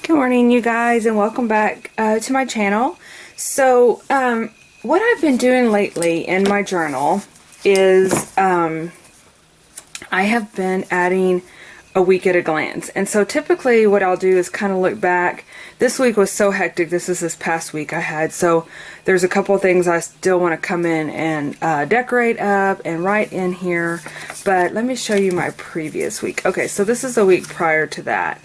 Good morning, you guys, and welcome back to my channel. So, what I've been doing lately in my journal is I have been adding a week at a glance. And so typically what I'll do is kind of look back. This week was so hectic. This past week I had. So there's a couple things I still want to come in and decorate up and write in here. But let me show you my previous week. Okay, so this is a week prior to that.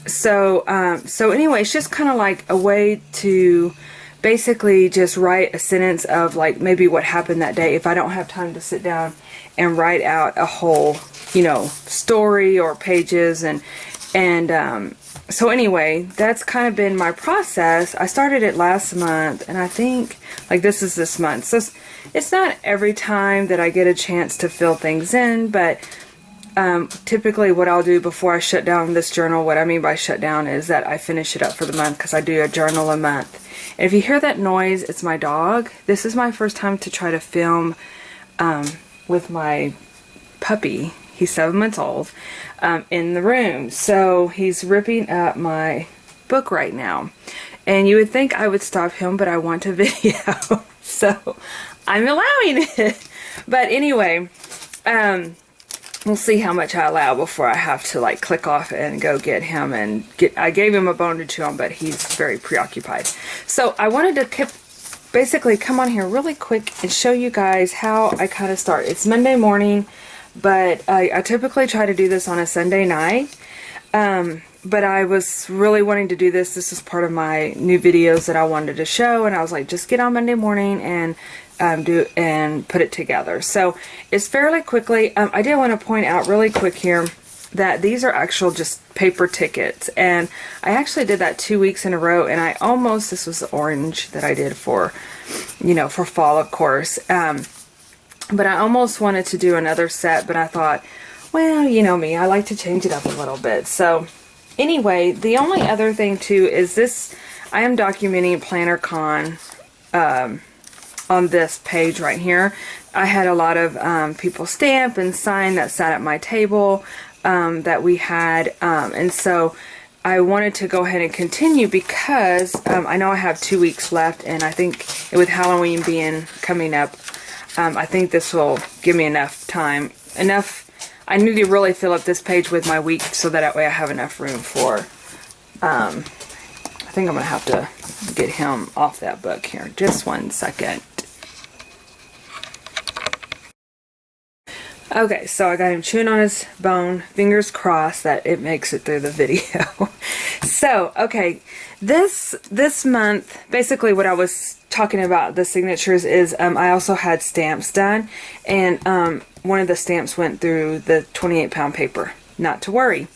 So anyway, it's just kind of like a way to basically just write a sentence of like maybe what happened that day if I don't have time to sit down and write out a whole, you know, story or pages. And so anyway, that's kind of been my process. I started it last month, and I think like this is this month. So it's not every time that I get a chance to fill things in, but typically what I'll do before I shut down this journal, what I mean by shut down is that I finish it up for the month, because I do a journal a month. And if you hear that noise, it's my dog. This is my first time to try to film with my puppy. He's 7 months old, in the room. So he's ripping up my book right now. And you would think I would stop him, but I want to video. So I'm allowing it. But anyway, we'll see how much I allow before I have to like click off and go get him and I gave him a bone to chew on, but he's very preoccupied. So I wanted to basically come on here really quick and show you guys how I kind of start. It's Monday morning, but I typically try to do this on a Sunday night. But I was really wanting to do this. This is part of my new videos that I wanted to show, and I was like, just get on Monday morning and put it together. So it's fairly quickly. I did want to point out really quick here that these are actual just paper tickets, and I actually did that 2 weeks in a row, and this was the orange that I did for, you know, for fall, of course. But I almost wanted to do another set, but I thought, well, you know me, I like to change it up a little bit. So anyway, the only other thing too is this, I am documenting PlannerCon on this page right here. I had a lot of people stamp and sign that sat at my table that we had, and so I wanted to go ahead and continue because I know I have 2 weeks left, and I think with Halloween coming up, I think this will give me enough time. I need to really fill up this page with my week so that way I have enough room for, I think I'm going to have to get him off that book here. Just 1 second. Okay, so I got him chewing on his bone. Fingers crossed that it makes it through the video. So, okay, this month, basically what I was talking about, the signatures, is I also had stamps done, and one of the stamps went through the 28-pound paper. Not to worry.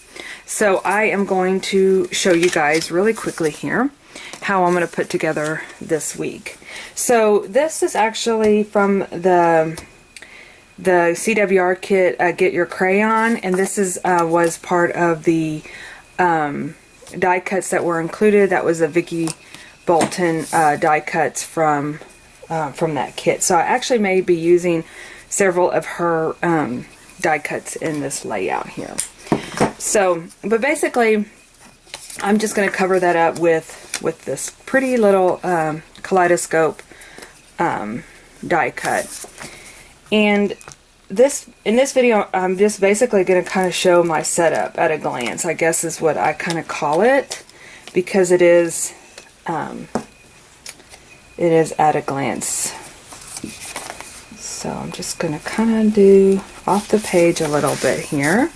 So I am going to show you guys really quickly here how I'm going to put together this week. So this is actually from the CWR kit, Get Your Crayon, and this was part of the die cuts that were included. That was a Vicki Bolton die cuts from that kit. So I actually may be using several of her die cuts in this layout here. So, but basically, I'm just going to cover that up with this pretty little kaleidoscope die cut. And in this video, I'm just basically going to kind of show my setup at a glance, I guess is what I kind of call it, because it is at a glance. So I'm just going to kind of do off the page a little bit here.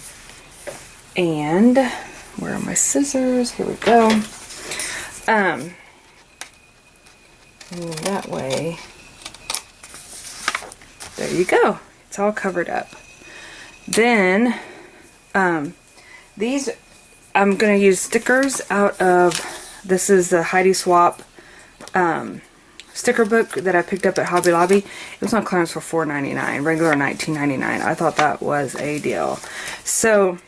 And where are my scissors? Here we go. And that way, there you go. It's all covered up. Then these, I'm going to use stickers out of, this is the Heidi Swapp sticker book that I picked up at Hobby Lobby. It was on clearance for $4.99, regular $19.99. I thought that was a deal. So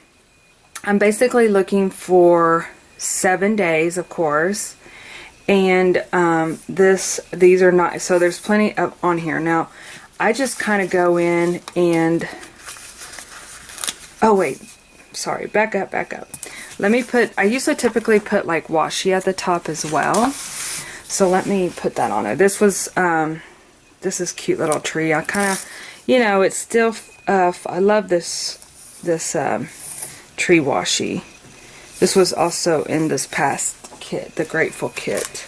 I'm basically looking for 7 days, of course, and these are not, so there's plenty of on here. Now I just kind of go in and, oh wait, sorry, back up. Let me put, I usually typically put like washi at the top as well. So let me put that on there. This was, this is cute little tree. I kind of, you know, it's still, I love this tree washi. This was also in this past kit, the Grateful kit.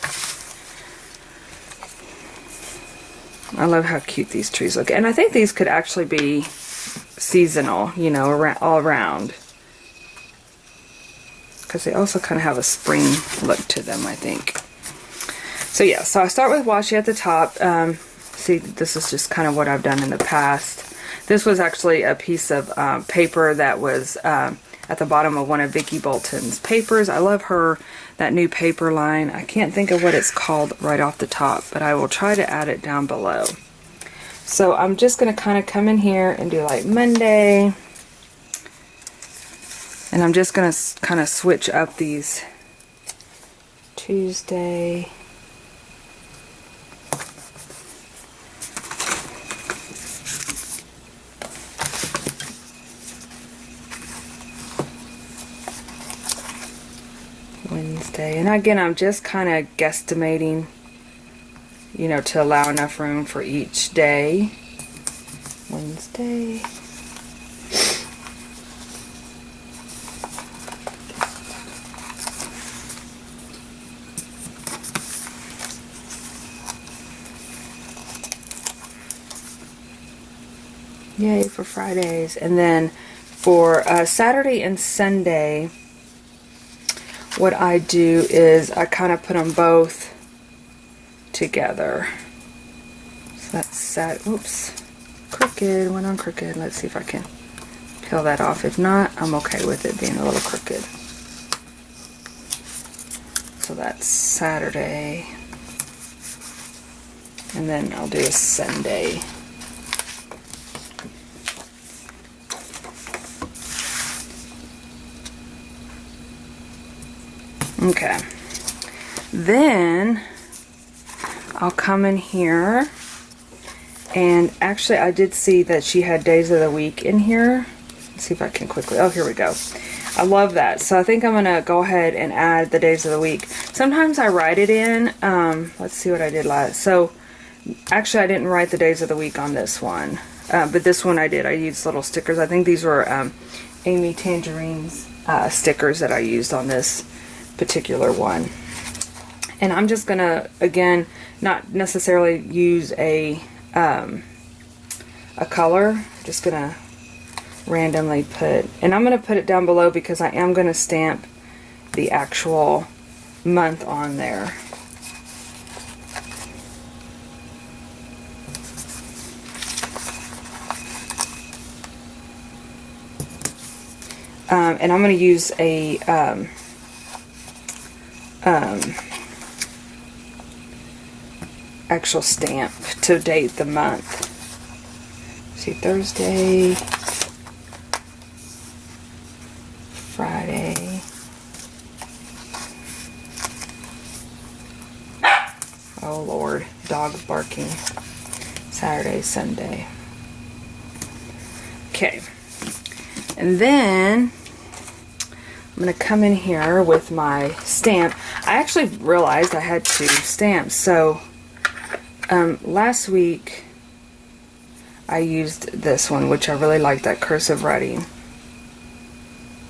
I love how cute these trees look. And I think these could actually be seasonal, you know, all around. Because they also kind of have a spring look to them, I think. So yeah, so I start with washi at the top. See, this is just kind of what I've done in the past. This was actually a piece of paper that was at the bottom of one of Vicki Bolton's papers. I love her, that new paper line. I can't think of what it's called right off the top, but I will try to add it down below. So I'm just going to kind of come in here and do like Monday. And I'm just going to kind of switch up these. Tuesday. Wednesday. And again, I'm just kind of guesstimating, you know, to allow enough room for each day. Wednesday. Yay for Fridays. And then for Saturday and Sunday, what I do is I kind of put them both together. So that's sad. Oops. Crooked. Went on crooked. Let's see if I can peel that off. If not, I'm okay with it being a little crooked. So that's Saturday. And then I'll do a Sunday. Okay, then I'll come in here, and actually I did see that she had days of the week in here. Let's see if I can quickly, oh, here we go. I love that. So I think I'm gonna go ahead and add the days of the week. Sometimes I write it in. Let's see what I did last. So actually I didn't write the days of the week on this one, but this one I did. I used little stickers. I think these were Amy Tangerine's stickers that I used on this particular one. And I'm just gonna, again, not necessarily use a color, just gonna randomly put, and I'm gonna put it down below because I am gonna stamp the actual month on there. And I'm gonna use a actual stamp to date the month. See, Thursday, Friday, oh Lord, dog barking, Saturday, Sunday. Okay, and then I'm going to come in here with my stamp. I actually realized I had two stamps. So last week I used this one, which I really like, that cursive writing.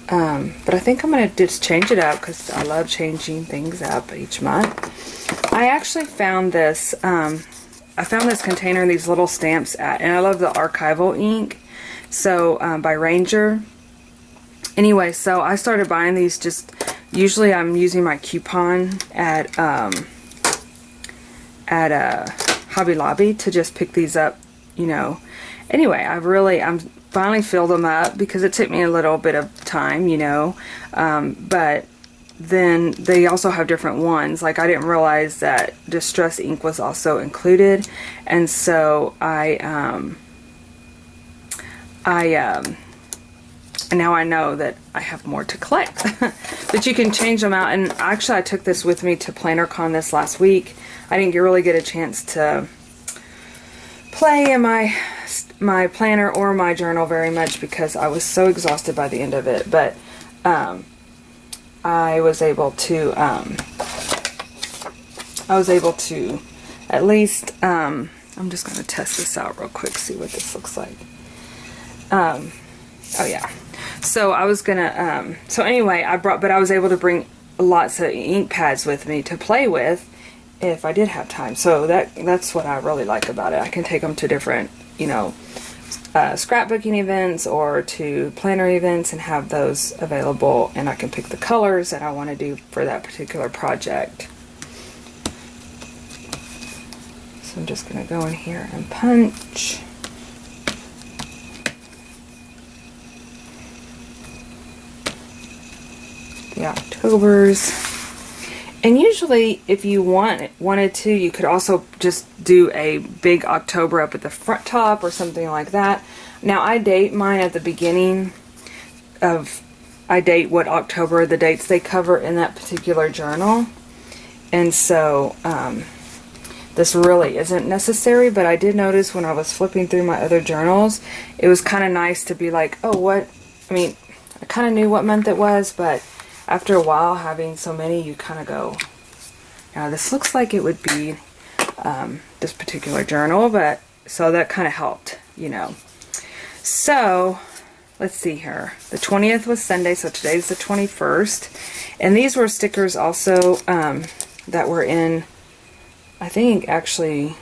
But I think I'm going to just change it up because I love changing things up each month. I actually found this, I found this container, these little stamps and I love the archival ink. So by Ranger. Anyway, so I started buying these. Just usually I'm using my coupon at Hobby Lobby to just pick these up, you know. Anyway, I'm finally filled them up because it took me a little bit of time, you know. But then they also have different ones. Like, I didn't realize that distress ink was also included, and so and now I know that I have more to collect. But you can change them out. And actually I took this with me to PlannerCon this last week. I didn't really get a chance to play in my planner or my journal very much because I was so exhausted by the end of it. But I was able to at least, I'm just going to test this out real quick, see what this looks like. Oh yeah. So I was gonna, so anyway, but I was able to bring lots of ink pads with me to play with if I did have time. So that's what I really like about it. I can take them to different, you know, scrapbooking events or to planner events and have those available, and I can pick the colors that I want to do for that particular project. So I'm just going to go in here and punch. The Octobers. And usually if you wanted to, you could also just do a big October up at the front top or something like that. Now I date mine at the beginning of, I date what October, the dates they cover in that particular journal. And so this really isn't necessary, but I did notice when I was flipping through my other journals, it was kind of nice to be like, oh, what, I mean, I kind of knew what month it was, but after a while having so many, you kind of go, now this looks like it would be this particular journal, but so that kind of helped, you know. So let's see here. The 20th was Sunday, so today's the 21st. And these were stickers also that were in, I think, actually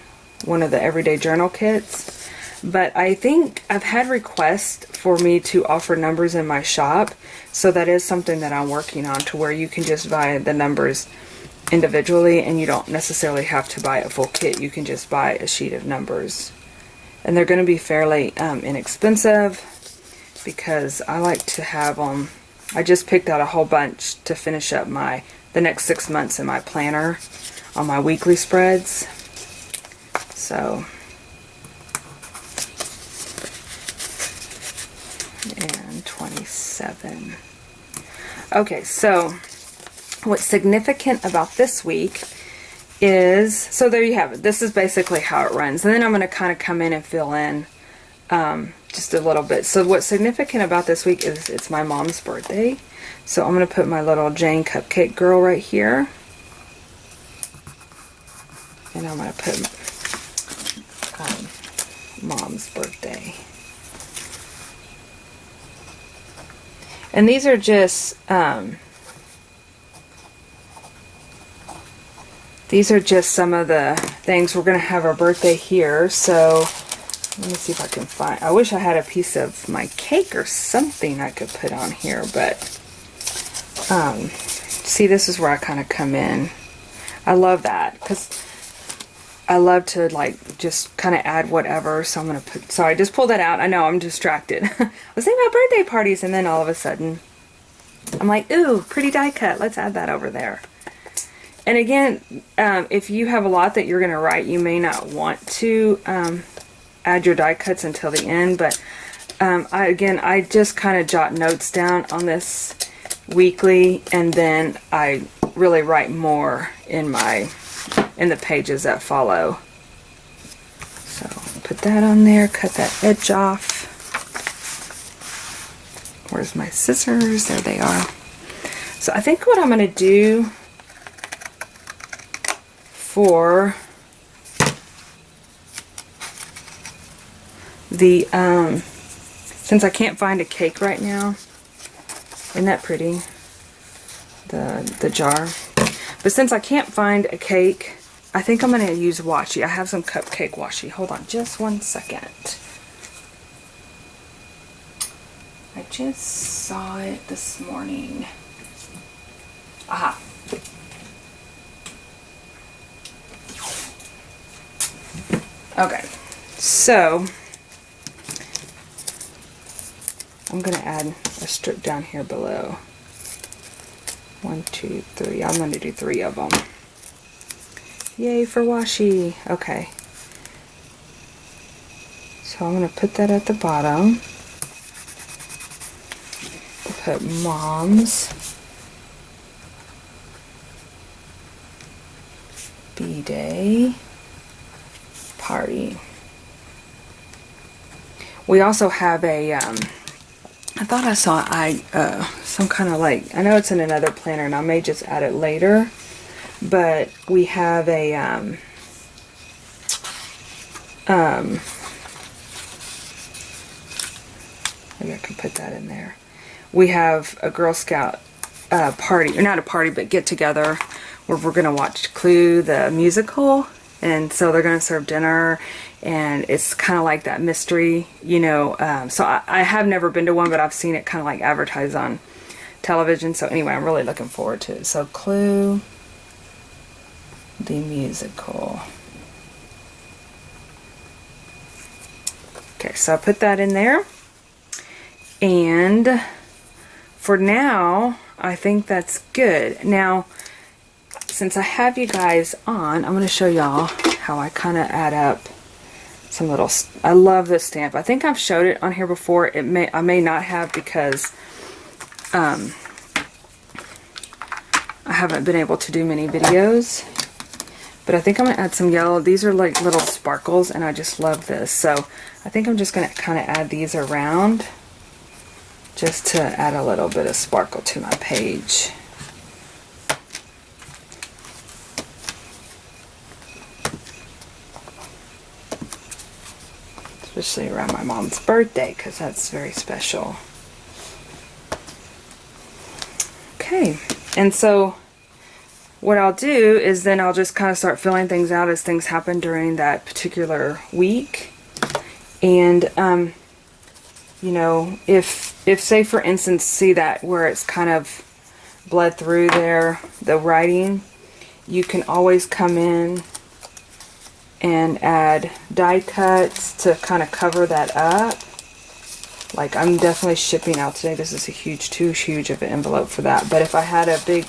one of the Everyday Journal kits. But I think I've had requests for me to offer numbers in my shop. So that is something that I'm working on, to where you can just buy the numbers individually and you don't necessarily have to buy a full kit. You can just buy a sheet of numbers. And they're going to be fairly inexpensive, because I like to have them. I just picked out a whole bunch to finish up the next 6 months in my planner on my weekly spreads. So, and 27. Okay, so what's significant about this week is, so there you have it. This is basically how it runs. And then I'm going to kind of come in and fill in just a little bit. So what's significant about this week is it's my mom's birthday. So I'm going to put my little Jane Cupcake Girl right here. And I'm going to put Mom's birthday. And these are just some of the things. We're going to have our birthday here, so let me see if I can find, I wish I had a piece of my cake or something I could put on here, but see, this is where I kind of come in. I love that, because I love to like just kind of add whatever. So I'm going to put, sorry, just pull that out. I know I'm distracted. I was thinking about birthday parties, and then all of a sudden I'm like, ooh, pretty die cut. Let's add that over there. And again, if you have a lot that you're going to write, you may not want to add your die cuts until the end. But I just kind of jot notes down on this weekly, and then I really write more in the pages that follow. So put that on there, cut that edge off. Where's my scissors? There they are. So I think what I'm going to do for the, since I can't find a cake right now, isn't that pretty? The jar. But since I can't find a cake, I think I'm going to use washi. I have some cupcake washi. Hold on just one second. I just saw it this morning. Aha. Okay, so I'm going to add a strip down here below. 1, 2, 3. I'm going to do 3 of them. Yay for washi. Okay. So I'm going to put that at the bottom. Put Mom's B-Day party. We also have a I thought I saw some kind of like, I know it's in another planner and I may just add it later, but we have a maybe I can put that in there. We have a Girl Scout party, or not a party, but get together where we're gonna watch Clue the musical, and so they're gonna serve dinner, and it's kind of like that mystery, you know. So I have never been to one, but I've seen it kind of like advertised on television. So anyway, I'm really looking forward to it. So Clue the musical. Okay, so I put that in there, and for now I think that's good. Now, since I have you guys on, I'm going to show y'all how I kind of add up some little, I love this stamp. I think I've showed it on here before. I may not have, because I haven't been able to do many videos. But I think I'm going to add some yellow. These are like little sparkles, and I just love this. So I think I'm just going to kind of add these around just to add a little bit of sparkle to my page. Especially around my mom's birthday, because that's very special. Okay, and so what I'll do is then I'll just kind of start filling things out as things happen during that particular week. And you know, if say for instance, see that where it's kind of bled through there, the writing, you can always come in and add die cuts to kind of cover that up. Like, I'm definitely shipping out today. This is a huge, too huge of an envelope for that. But if I had a big,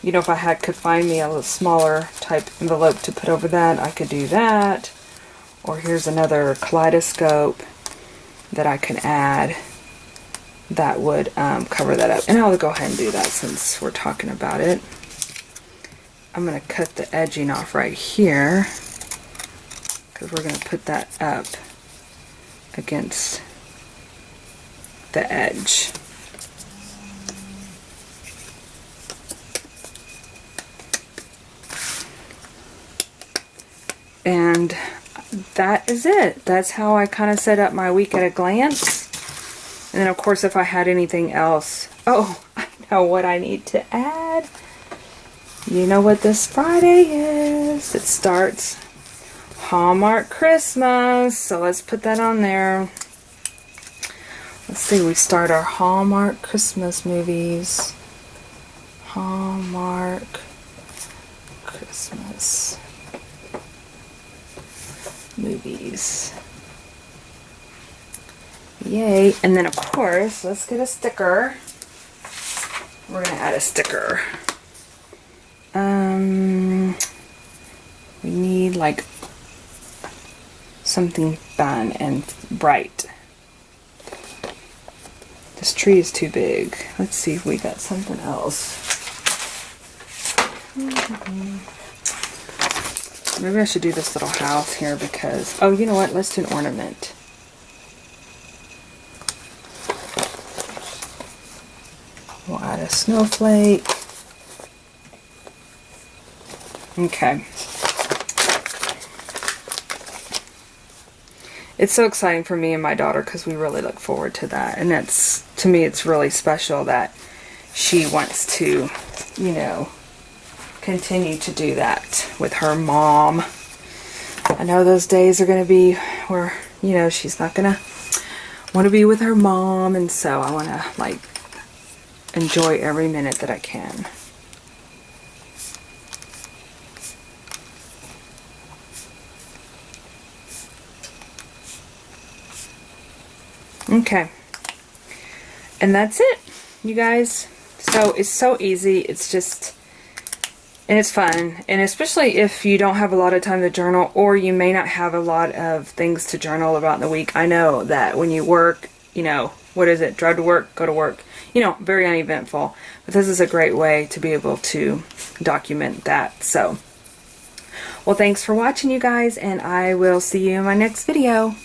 you know, if I could find me a little smaller type envelope to put over that, I could do that. Or here's another kaleidoscope that I can add that would cover that up. And I'll go ahead and do that since we're talking about it. I'm going to cut the edging off right here, because we're going to put that up against the edge. And that is it. That's how I kind of set up my week at a glance. And then of course, if I had anything else, oh, I know what I need to add. You know what this Friday is. It starts Hallmark Christmas. So let's put that on there. Let's see, we start our Hallmark Christmas movies. Hallmark Christmas movies. Yay. And then of course, let's get a sticker. We're going to add a sticker. We need like something fun and bright. This tree is too big. Let's see if we got something else. Maybe I should do this little house here because, oh, you know what? Let's do an ornament. We'll add a snowflake. Okay. It's so exciting for me and my daughter because we really look forward to that. And that's, to me, it's really special that she wants to, you know, continue to do that with her mom. I know those days are going to be where, you know, she's not going to want to be with her mom. And so I want to, like, enjoy every minute that I can. Okay, and that's it, you guys. So it's so easy. It's just, and it's fun, and especially if you don't have a lot of time to journal, or you may not have a lot of things to journal about in the week. I know that when you work, you know, what is it? Drive to work, go to work. You know, very uneventful. But this is a great way to be able to document that. So, well, thanks for watching, you guys, and I will see you in my next video.